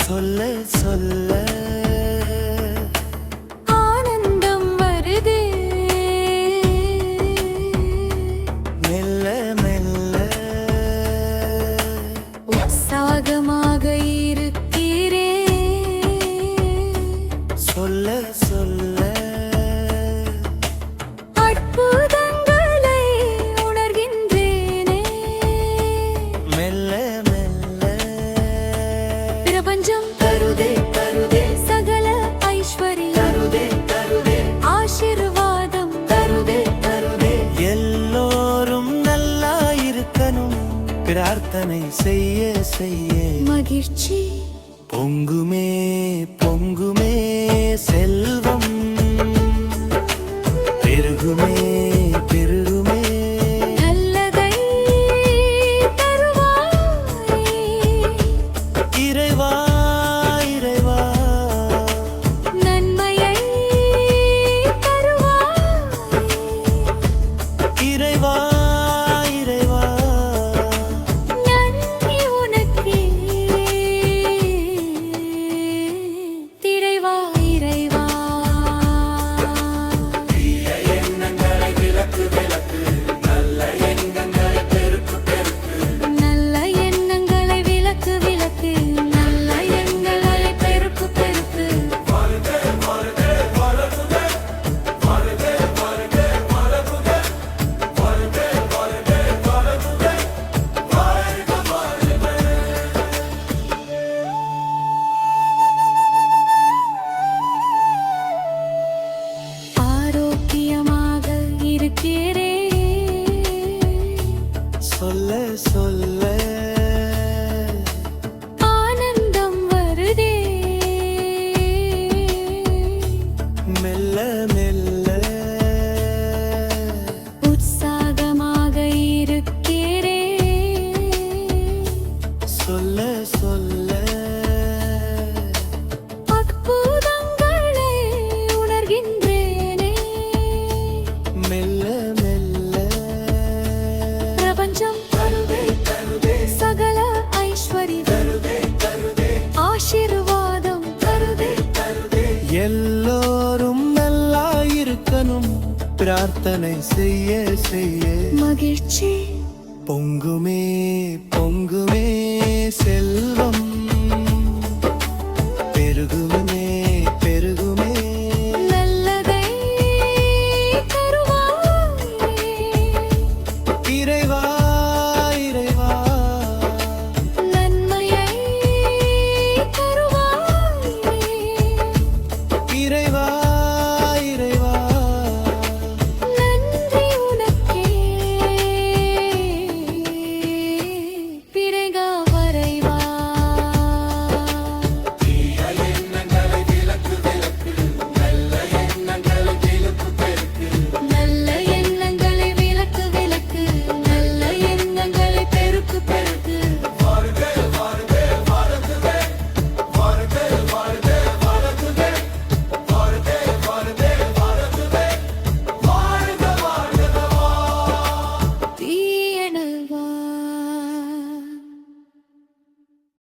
சொல்ல சொல்ல ஆனந்தம் வருதே. மெல்ல மெல்ல உற்சாகமாக இருக்கிறே. சொல்ல சொல்ல அற்புதங்களை உணர்கின்றேனே. மெல்ல மெல்ல பிரபஞ்சம் தருதே தருதே சகல ஐஸ்வர்யம் தருதே தருதே ஆசீர்வாதம் தருதே தருதே எல்லோரும் நல்லா இருக்கணும் பிரார்த்தனை செய்ய செய்ய மகிழ்ச்சி பொங்குமே பொங்குமே செல்வம் பெருகுமே பெருகுமே நல்லதை தருவாயே. இறைவா இறைவா நன்மையை தருவாயே. இறைவா இறைவா நன்றி உனக்கே. திரைவா இறைவா. நல்ல எண்ணங்களை விளக்கு விளக்கு. நல்ல எண்ணங்களை பெருக்கு பெருக்கு. ஆரோக்கியமாக இருக்கிறேன். சொல்ல சொல்ல ஆனந்தம் வருதே. மெல்ல மெல்ல உற்சாகமாக இருக்கிறேன். சொல்ல சொல்ல அற்புதங்களை உணர்கின்றேனே. மெல்ல மெல்ல பிரபஞ்சம் சகல ஐஸ்வர்யம் ஆசீர்வாதம் தருதே. எல்லோரும் நல்லா இருக்கணும் பிரார்த்தனை செய்ய செய்ய மகிழ்ச்சி பொங்குமே பொங்குமே